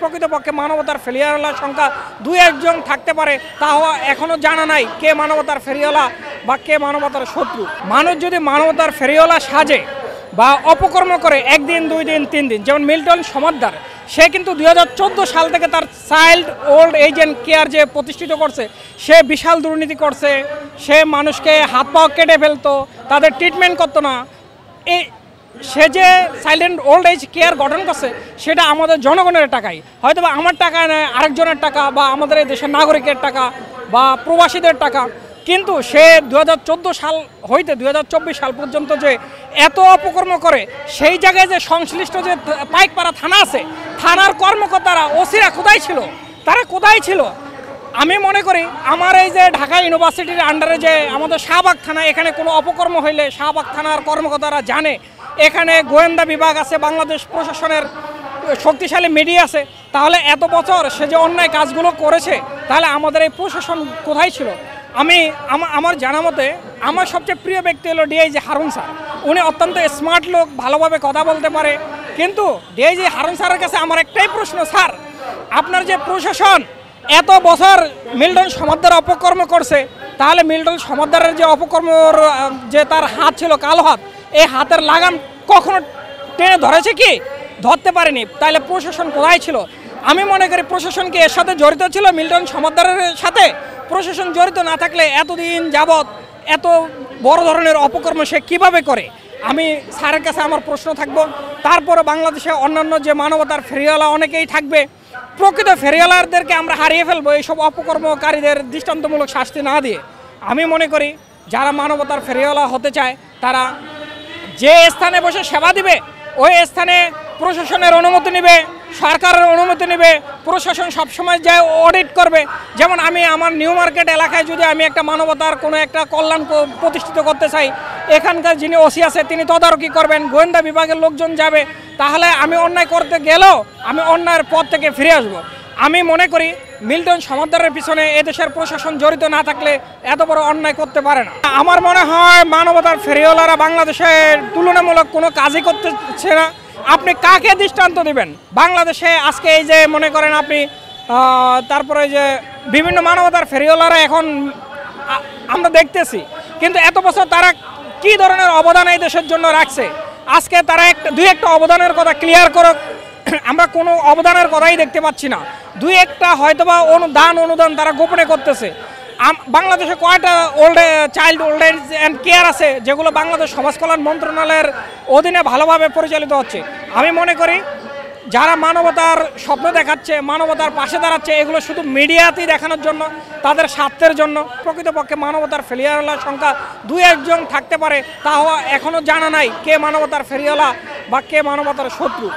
প্রকৃতপক্ষে মানবতার ফেরিওয়ালার সংখ্যা 2-1 জন থাকতে পারে, তাও এখনও জানা নাই কে মানবতার ফেরিওয়ালা বা কে মানবতার শত্রু। মানুষ যদি মানবতার ফেরিওয়ালা সাজে বা অপকর্ম করে 1 দিন 2 দিন 3 দিন, যেমন মিল্টন সমাদ্দার, সে কিন্তু 2014 সাল থেকে তার child old age and care যে প্রতিষ্ঠিত করছে, সে বিশাল দুর্নীতি করছে। সে মানুষকে হাত পা কেটে ফেলতো, তাদের ট্রিটমেন্ট করতো না। সে যে child and old age care গঠন করছে সেটা আমাদের জনগণের টাকায়, হয়তো বা আমার টাকায় নয়, আরেকজনের টাকা বা আমাদের এই দেশের নাগরিকের টাকা বা প্রবাসীদের টাকা। কিন্তু সে 2014 সাল হইতে 2024 সাল পর্যন্ত যে এত অপকর্ম করে, সেই জায়গায় যে সংশ্লিষ্ট যে পাইকপাড়া থানা আছে, থানার কর্মকর্তারা ওসিরা কোথায় ছিল, তারা কোথায় ছিল? আমি মনে করি আমার এই যে ঢাকা ইউনিভার্সিটির আন্ডারে যে আমাদের শাহবাগ থানা, এখানে কোনো অপকর্ম হইলে শাহবাগ থানার কর্মকর্তারা জানে, এখানে গোয়েন্দা বিভাগ আছে, বাংলাদেশ প্রশাসনের শক্তিশালী মিডিয়া আছে। তাহলে এত বছর সে যে অন্যায় কাজগুলো করেছে, তাহলে আমাদের এই প্রশাসন কোথায় ছিল? আমার জানা মতে আমার সবচেয়ে প্রিয় ব্যক্তি হলো ডিআইজি হারুন স্যার। উনি অত্যন্ত স্মার্ট লোক, ভালোভাবে কথা বলতে পারে। কিন্তু ডিআইজি হারুন স্যারের কাছে আমার একটাই প্রশ্ন, স্যার আপনার যে প্রশাসন এত বছর মিল্টন সমাদ্দার অপকর্ম করছে, তাহলে মিল্টন সমাদ্দারের যে অপকর্মর যে তার হাত ছিল, কালো হাত, এই হাতের লাগাম কখনো টেনে ধরেছে কি? ধরতে পারেনি। তাহলে প্রশাসন কোথায় ছিল? আমি মনে করি প্রশাসন কি এর সাথে জড়িত ছিল, মিল্টন সমাদ্দারের সাথে? প্রশাসন জড়িত না থাকলে এতদিন যাবৎ এত বড় ধরনের অপকর্ম সে কীভাবে করে? আমি স্যারের কাছে আমার প্রশ্ন থাকবো। তারপরে বাংলাদেশে অন্যান্য যে মানবতার ফেরিওয়ালা অনেকেই থাকবে, প্রকৃত ফেরিওয়ালাদেরকে আমরা হারিয়ে ফেলবো এইসব অপকর্মকারীদের দৃষ্টান্তমূলক শাস্তি না দিয়ে। আমি মনে করি যারা মানবতার ফেরিওয়ালা হতে চায় তারা যে স্থানে বসে সেবা দিবে, ওই স্থানে প্রশাসনের অনুমতি নেবে, সরকারের অনুমতি নেবে। প্রশাসন সবসময় যায় অডিট করবে। যেমন আমি আমার নিউ মার্কেট এলাকায় যদি আমি একটা মানবতার কোনো একটা কল্যাণ প্রতিষ্ঠিত করতে চাই, এখানকার যিনি ওসি আছে তিনি তদারকি করবেন, গোয়েন্দা বিভাগের লোকজন যাবে, তাহলে আমি অন্যায় করতে গেলেও আমি অন্যায়ের পথ থেকে ফিরে আসবো। আমি মনে করি মিল্টন সমাদ্দারের পিছনে এদেশের প্রশাসন জড়িত না থাকলে এত বড় অন্যায় করতে পারে না। আমার মনে হয় মানবতার ফেরিওয়ালারা বাংলাদেশের তুলনামূলক কোনো কাজই করতেছে না। আপনি কাকে দৃষ্টান্ত দিবেন? বাংলাদেশে আজকে এই যে মনে করেন আপনি তারপরে যে বিভিন্ন মানবতার ফেরিওয়ালারা এখন আমরা দেখতেছি, কিন্তু এত বছর তারা কি ধরনের অবদান এই দেশের জন্য রাখছে, আজকে তারা দুই একটা অবদানের কথা ক্লিয়ার করুক। আমরা কোনো অবদানের কথাই দেখতে পাচ্ছি না। দুই একটা হয়তোবা অনুদান তারা গোপনে করতেছে। বাংলাদেশে কয়টা child old age and care আছে যেগুলো বাংলাদেশ সমাজ কল্যাণ মন্ত্রণালয়ের অধীনে ভালোভাবে পরিচালিত হচ্ছে? আমি মনে করি যারা মানবতার স্বপ্ন দেখাচ্ছে, মানবতার পাশে দাঁড়াচ্ছে, এগুলো শুধু মিডিয়াতেই দেখানোর জন্য, তাদের স্বার্থের জন্য। প্রকৃতপক্ষে মানবতার ফেরিওয়ালার সংখ্যা 2-1 জন থাকতে পারে, তাও এখনও জানা নাই কে মানবতার ফেরিওয়ালা বা কে মানবতার শত্রু।